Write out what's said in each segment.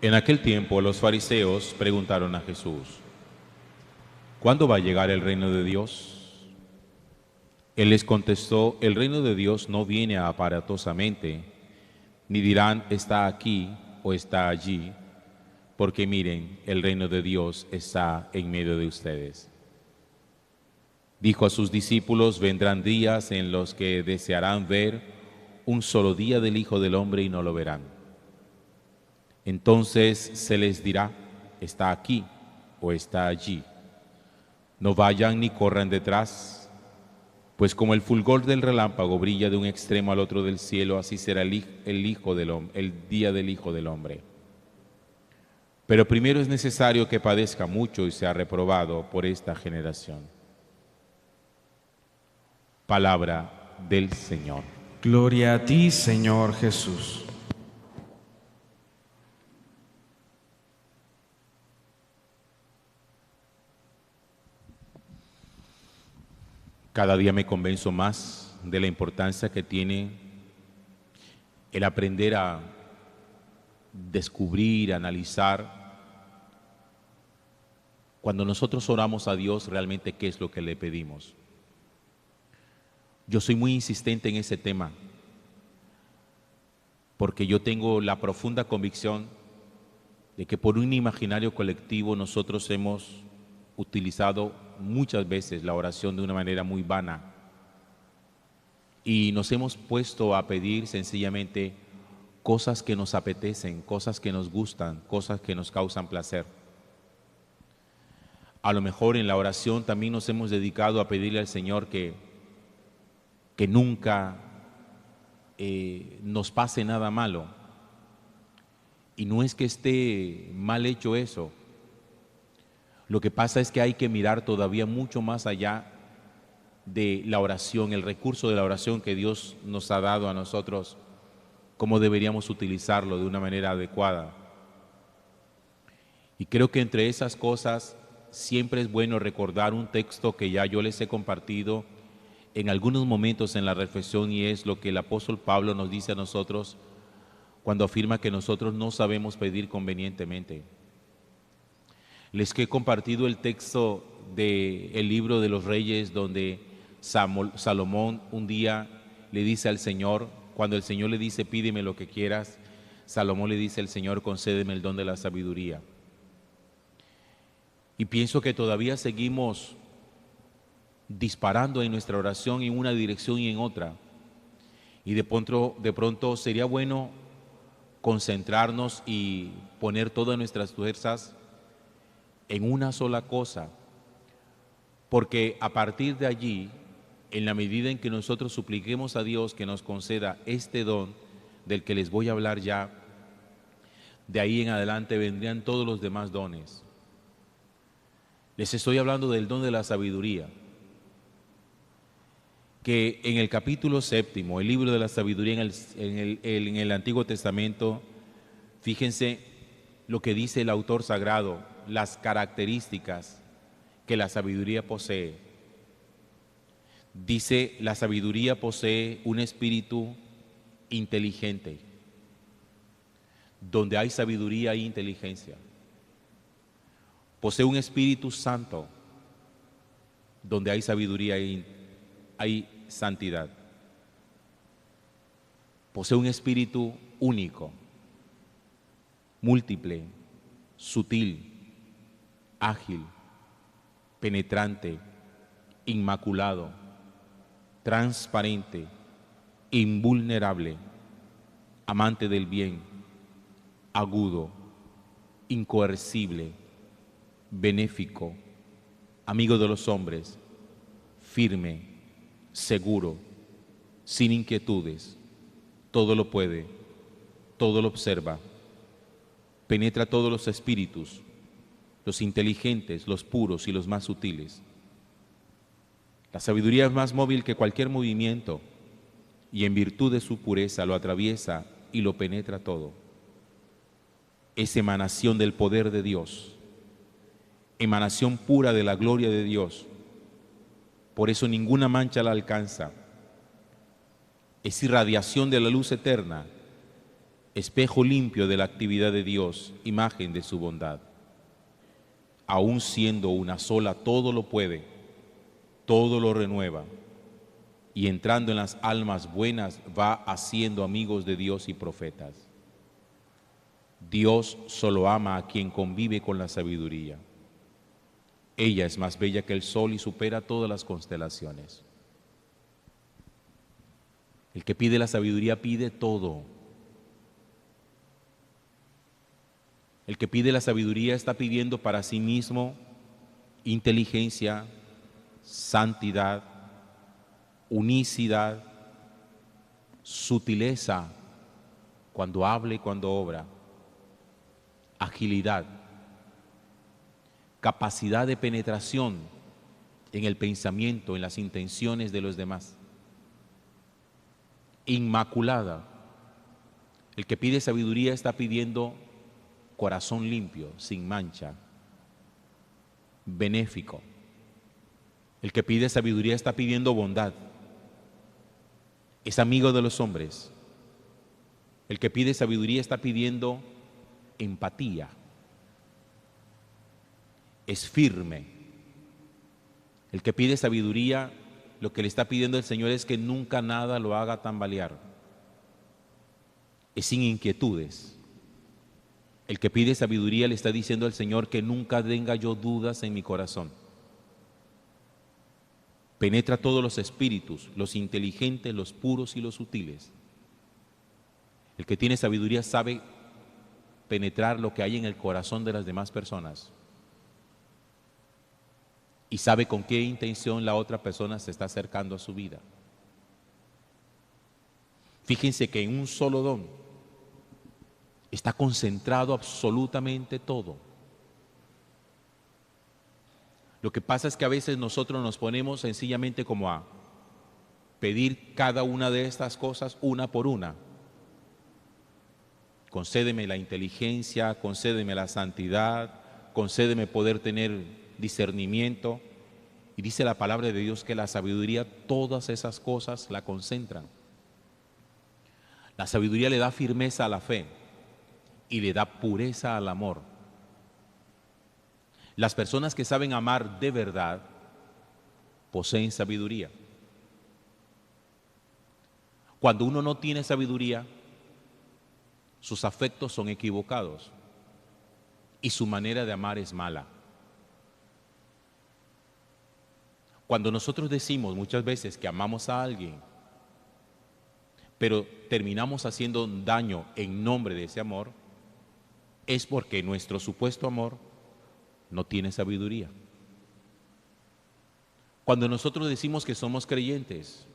En aquel tiempo los fariseos preguntaron a Jesús: ¿cuándo va a llegar el reino de Dios? Él les contestó: el reino de Dios no viene aparatosamente, ni dirán está aquí o está allí, porque miren, el reino de Dios está en medio de ustedes. Dijo a sus discípulos: vendrán días en los que desearán ver un solo día del Hijo del Hombre y no lo verán. Entonces se les dirá: está aquí o está allí. No vayan ni corran detrás, pues como el fulgor del relámpago brilla de un extremo al otro del cielo, así será el día del Hijo del Hombre. Pero primero es necesario que padezca mucho y sea reprobado por esta generación. Palabra del Señor. Gloria a ti, Señor Jesús. Cada día me convenzo más de la importancia que tiene el aprender a descubrir, analizar, cuando nosotros oramos a Dios, realmente qué es lo que le pedimos. Yo soy muy insistente en ese tema, porque yo tengo la profunda convicción de que por un imaginario colectivo nosotros hemos utilizado muchas veces la oración de una manera muy vana y nos hemos puesto a pedir sencillamente cosas que nos apetecen, cosas que nos gustan, cosas que nos causan placer. A lo mejor en la oración también nos hemos dedicado a pedirle al Señor que nunca nos pase nada malo. Y no es que esté mal hecho eso. Lo que pasa es que hay que mirar todavía mucho más allá de la oración, el recurso de la oración que Dios nos ha dado a nosotros, cómo deberíamos utilizarlo de una manera adecuada. Y creo que entre esas cosas siempre es bueno recordar un texto que ya yo les he compartido en algunos momentos en la reflexión, y es lo que el apóstol Pablo nos dice a nosotros cuando afirma que nosotros no sabemos pedir convenientemente. Les he compartido el texto del libro de los Reyes, donde Salomón un día le dice al Señor, cuando el Señor le dice pídeme lo que quieras, Salomón le dice al Señor: concédeme el don de la sabiduría. Y pienso que todavía seguimos disparando en nuestra oración en una dirección y en otra. Y de pronto sería bueno concentrarnos y poner todas nuestras fuerzas en una sola cosa, porque a partir de allí, en la medida en que nosotros supliquemos a Dios que nos conceda este don del que les voy a hablar ya, de ahí en adelante vendrían todos los demás dones. Les estoy hablando del don de la sabiduría, que en el capítulo 7, el libro de la sabiduría en el Antiguo Testamento, fíjense lo que dice el autor sagrado, las características que la sabiduría posee. Dice: la sabiduría posee un espíritu inteligente. Donde hay sabiduría hay inteligencia. Posee un espíritu santo. Donde hay sabiduría hay santidad. Posee un espíritu único, múltiple, sutil, ágil, penetrante, inmaculado, transparente, invulnerable, amante del bien, agudo, incoercible, benéfico, amigo de los hombres, firme, seguro, sin inquietudes, todo lo puede, todo lo observa, penetra todos los espíritus, los inteligentes, los puros y los más sutiles. La sabiduría es más móvil que cualquier movimiento y en virtud de su pureza lo atraviesa y lo penetra todo. Es emanación del poder de Dios, emanación pura de la gloria de Dios. Por eso ninguna mancha la alcanza. Es irradiación de la luz eterna, espejo limpio de la actividad de Dios, imagen de su bondad. Aún siendo una sola, todo lo puede, todo lo renueva, y entrando en las almas buenas va haciendo amigos de Dios y profetas. Dios solo ama a quien convive con la sabiduría. Ella es más bella que el sol y supera todas las constelaciones. El que pide la sabiduría pide todo. El que pide la sabiduría está pidiendo para sí mismo inteligencia, santidad, unicidad, sutileza cuando habla y cuando obra, agilidad, capacidad de penetración en el pensamiento, en las intenciones de los demás, inmaculada. El que pide sabiduría está pidiendo corazón limpio, sin mancha, benéfico. El que pide sabiduría está pidiendo bondad, es amigo de los hombres. El que pide sabiduría está pidiendo empatía, es firme. El que pide sabiduría, lo que le está pidiendo el Señor es que nunca nada lo haga tambalear, es sin inquietudes. El que pide sabiduría le está diciendo al Señor que nunca tenga yo dudas en mi corazón. Penetra todos los espíritus, los inteligentes, los puros y los sutiles. El que tiene sabiduría sabe penetrar lo que hay en el corazón de las demás personas y sabe con qué intención la otra persona se está acercando a su vida. Fíjense que en un solo don está concentrado absolutamente todo. Lo que pasa es que a veces nosotros nos ponemos sencillamente como a pedir cada una de estas cosas una por una. Concédeme la inteligencia, concédeme la santidad, concédeme poder tener discernimiento. Y dice la palabra de Dios que la sabiduría, todas esas cosas la concentran. La sabiduría le da firmeza a la fe y le da pureza al amor. Las personas que saben amar de verdad poseen sabiduría. Cuando uno no tiene sabiduría, sus afectos son equivocados y su manera de amar es mala. Cuando nosotros decimos muchas veces que amamos a alguien, pero terminamos haciendo daño en nombre de ese amor, es porque nuestro supuesto amor no tiene sabiduría. Cuando nosotros decimos que somos creyentes,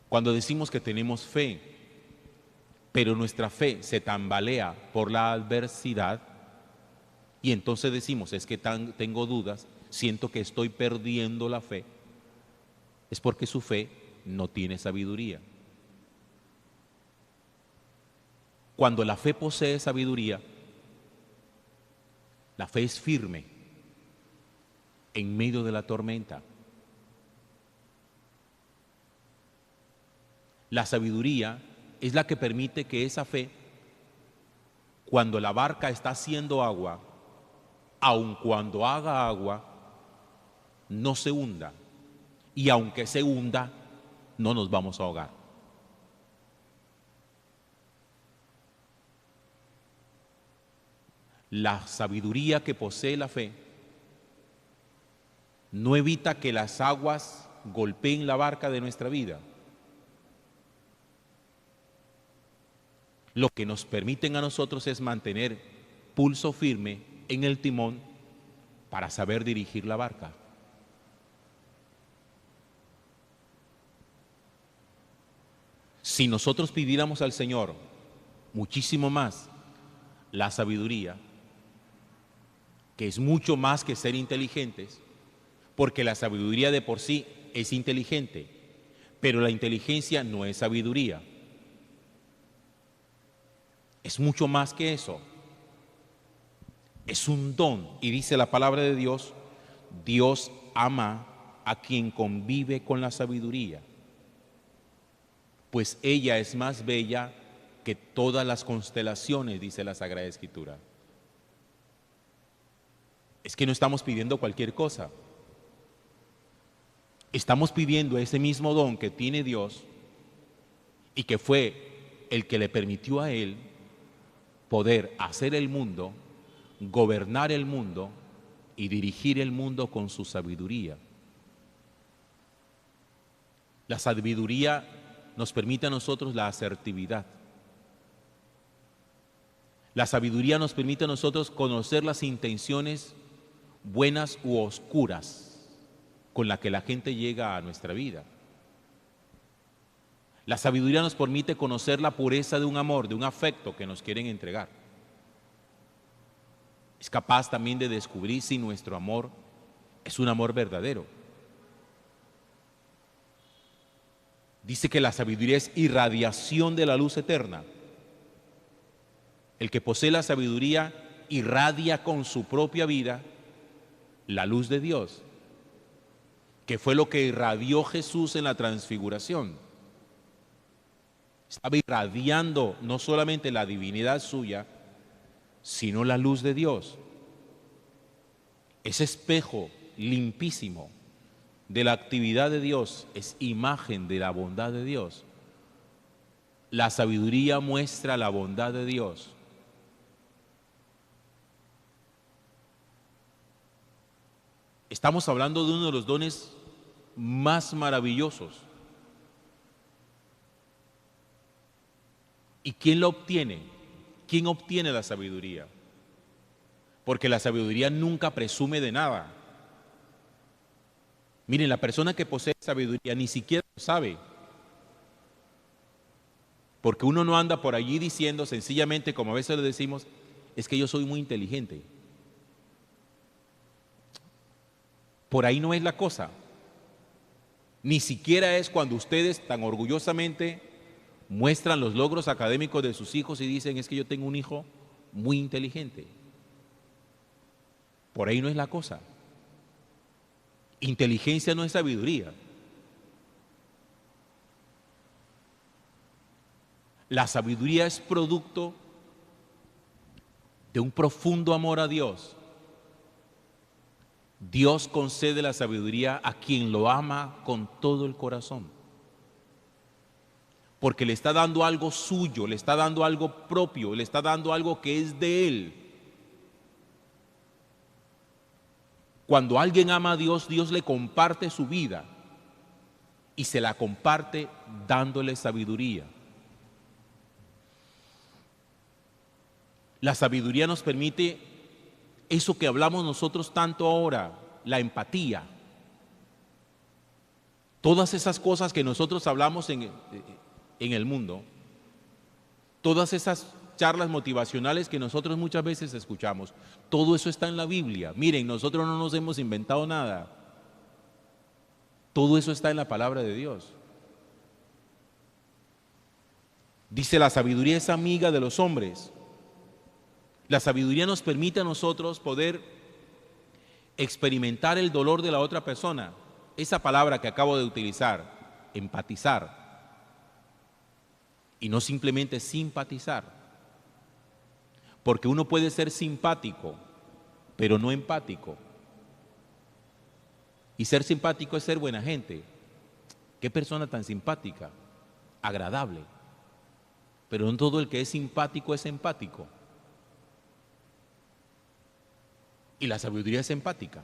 cuando decimos que tenemos fe, pero nuestra fe se tambalea por la adversidad, y entonces decimos, es que tengo dudas, siento que estoy perdiendo la fe, es porque su fe no tiene sabiduría. Cuando la fe posee sabiduría, la fe es firme en medio de la tormenta. La sabiduría es la que permite que esa fe, cuando la barca está haciendo agua, aun cuando haga agua, no se hunda. Y aunque se hunda, no nos vamos a ahogar. La sabiduría que posee la fe no evita que las aguas golpeen la barca de nuestra vida. Lo que nos permiten a nosotros es mantener pulso firme en el timón para saber dirigir la barca. Si nosotros pidiéramos al Señor muchísimo más la sabiduría, que es mucho más que ser inteligentes, porque la sabiduría de por sí es inteligente, pero la inteligencia no es sabiduría. Es mucho más que eso. Es un don. Y dice la palabra de Dios, Dios ama a quien convive con la sabiduría, pues ella es más bella que todas las constelaciones, dice la Sagrada Escritura. Es que no estamos pidiendo cualquier cosa. Estamos pidiendo ese mismo don que tiene Dios y que fue el que le permitió a Él poder hacer el mundo, gobernar el mundo y dirigir el mundo con su sabiduría. La sabiduría nos permite a nosotros la asertividad. La sabiduría nos permite a nosotros conocer las intenciones buenas u oscuras con las que la gente llega a nuestra vida. La sabiduría nos permite conocer la pureza de un amor, de un afecto que nos quieren entregar. Es capaz también de descubrir si nuestro amor es un amor verdadero. Dice que la sabiduría es irradiación de la luz eterna. El que posee la sabiduría irradia con su propia vida la luz de Dios, que fue lo que irradió Jesús en la transfiguración. Estaba irradiando no solamente la divinidad suya, sino la luz de Dios. Ese espejo limpísimo de la actividad de Dios es imagen de la bondad de Dios. La sabiduría muestra la bondad de Dios. Estamos hablando de uno de los dones más maravillosos. ¿Y quién lo obtiene? ¿Quién obtiene la sabiduría? Porque la sabiduría nunca presume de nada. Miren, la persona que posee sabiduría ni siquiera lo sabe. Porque uno no anda por allí diciendo sencillamente, como a veces le decimos, es que yo soy muy inteligente. Por ahí no es la cosa. Ni siquiera es cuando ustedes tan orgullosamente muestran los logros académicos de sus hijos y dicen, es que yo tengo un hijo muy inteligente. Por ahí no es la cosa. Inteligencia no es sabiduría. La sabiduría es producto de un profundo amor a Dios. Dios concede la sabiduría a quien lo ama con todo el corazón, porque le está dando algo suyo, le está dando algo propio, le está dando algo que es de Él. Cuando alguien ama a Dios, Dios le comparte su vida y se la comparte dándole sabiduría. La sabiduría nos permite eso que hablamos nosotros tanto ahora, la empatía. Todas esas cosas que nosotros hablamos en el mundo, todas esas charlas motivacionales que nosotros muchas veces escuchamos, todo eso está en la Biblia. Miren, nosotros no nos hemos inventado nada. Todo eso está en la palabra de Dios. Dice, la sabiduría es amiga de los hombres. La sabiduría nos permite a nosotros poder experimentar el dolor de la otra persona. Esa palabra que acabo de utilizar, empatizar, y no simplemente simpatizar, porque uno puede ser simpático, pero no empático. Y ser simpático es ser buena gente. Qué persona tan simpática, agradable. Pero no todo el que es simpático es empático. Y la sabiduría es empática.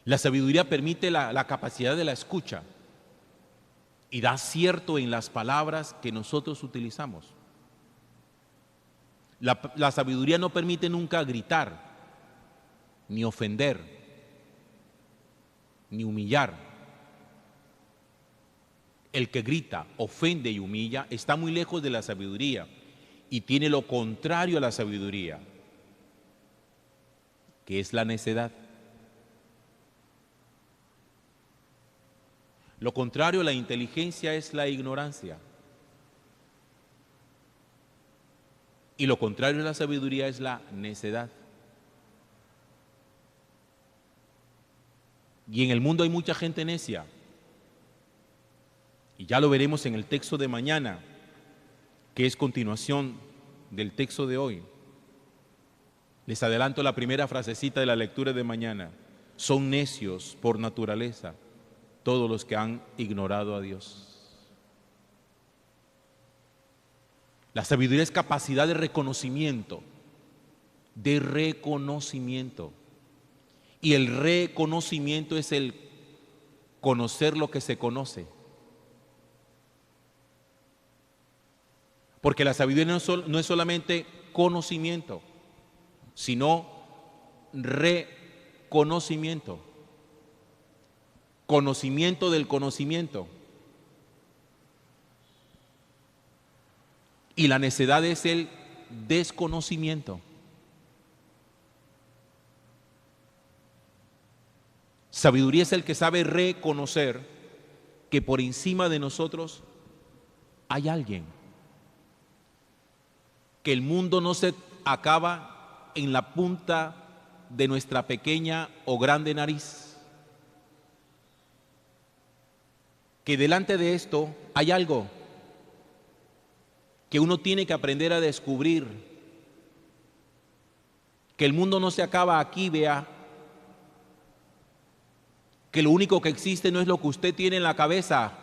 La sabiduría permite la capacidad de la escucha y da acierto en las palabras que nosotros utilizamos. La sabiduría no permite nunca gritar, ni ofender, ni humillar. El que grita, ofende y humilla está muy lejos de la sabiduría y tiene lo contrario a la sabiduría, que es la necedad. Lo contrario a la inteligencia es la ignorancia. Y lo contrario a la sabiduría es la necedad. Y en el mundo hay mucha gente necia. Y ya lo veremos en el texto de mañana, que es continuación del texto de hoy. Les adelanto la primera frasecita de la lectura de mañana. Son necios por naturaleza todos los que han ignorado a Dios. La sabiduría es capacidad de reconocimiento, Y el reconocimiento es el conocer lo que se conoce. Porque la sabiduría no es solamente conocimiento, sino reconocimiento. Conocimiento del conocimiento. Y la necedad es el desconocimiento. Sabiduría es el que sabe reconocer que por encima de nosotros hay alguien. Que el mundo no se acaba en la punta de nuestra pequeña o grande nariz. Que delante de esto hay algo que uno tiene que aprender a descubrir. Que el mundo no se acaba aquí, vea. Que lo único que existe no es lo que usted tiene en la cabeza.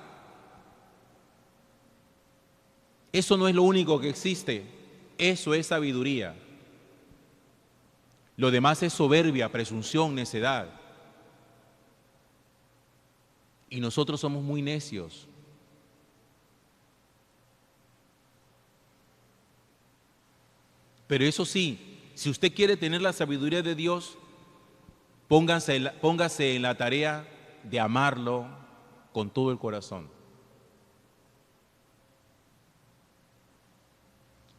Eso no es lo único que existe. Eso es sabiduría. Lo demás es soberbia, presunción, necedad. Y nosotros somos muy necios. Pero eso sí, si usted quiere tener la sabiduría de Dios, póngase en la tarea de amarlo con todo el corazón.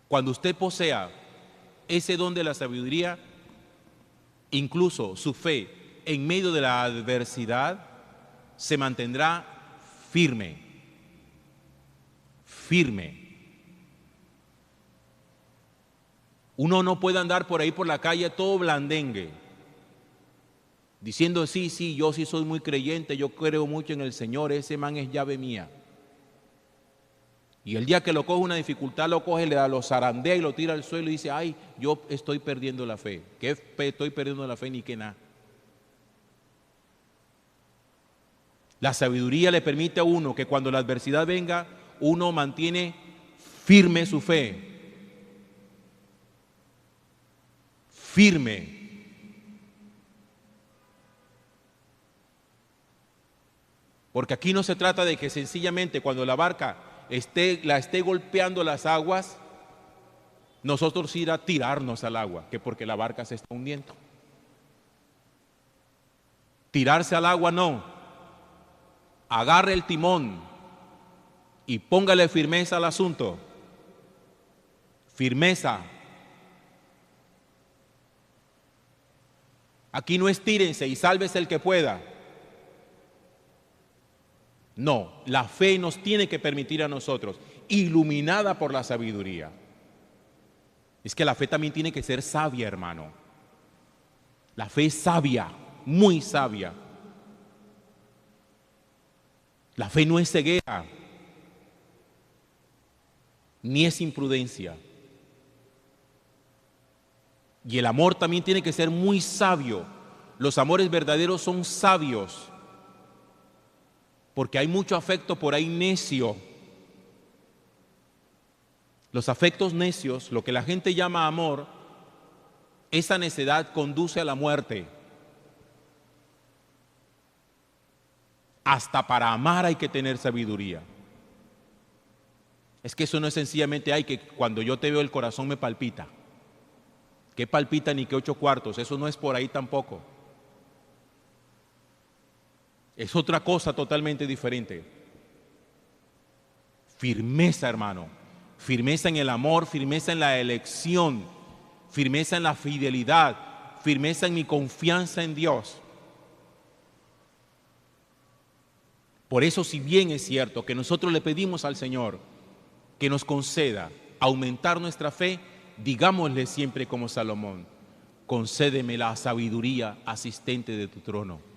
Cuando usted posea ese don de la sabiduría, incluso su fe en medio de la adversidad se mantendrá firme. Uno no puede andar por ahí por la calle todo blandengue, diciendo sí, yo sí soy muy creyente, yo creo mucho en el Señor, ese man es llave mía. Y el día que lo coge una dificultad, lo coge, lo zarandea y lo tira al suelo y dice, ay, yo estoy perdiendo la fe. ¿Qué fe estoy perdiendo la fe? Ni que nada. La sabiduría le permite a uno que cuando la adversidad venga, uno mantiene firme su fe. Firme. Porque aquí no se trata de que sencillamente cuando la barca la esté golpeando las aguas, nosotros ir a tirarnos al agua, que porque la barca se está hundiendo. Tirarse al agua no. Agarre el timón y póngale firmeza al asunto. Firmeza. Aquí no es tírense y sálvese el que pueda. No, la fe nos tiene que permitir a nosotros, iluminada por la sabiduría. Es que la fe también tiene que ser sabia, hermano. La fe es sabia, muy sabia. La fe no es ceguera, ni es imprudencia. Y el amor también tiene que ser muy sabio. Los amores verdaderos son sabios. Porque hay mucho afecto por ahí necio. Los afectos necios, lo que la gente llama amor, esa necedad conduce a la muerte. Hasta para amar hay que tener sabiduría. Es que eso no es sencillamente, ay, que cuando yo te veo el corazón me palpita. ¿Qué palpita ni qué 8 cuartos? Eso no es por ahí tampoco. Es otra cosa totalmente diferente. Firmeza, hermano. Firmeza en el amor, firmeza en la elección, firmeza en la fidelidad, firmeza en mi confianza en Dios. Por eso, si bien es cierto que nosotros le pedimos al Señor que nos conceda aumentar nuestra fe, digámosle siempre como Salomón, concédeme la sabiduría asistente de tu trono.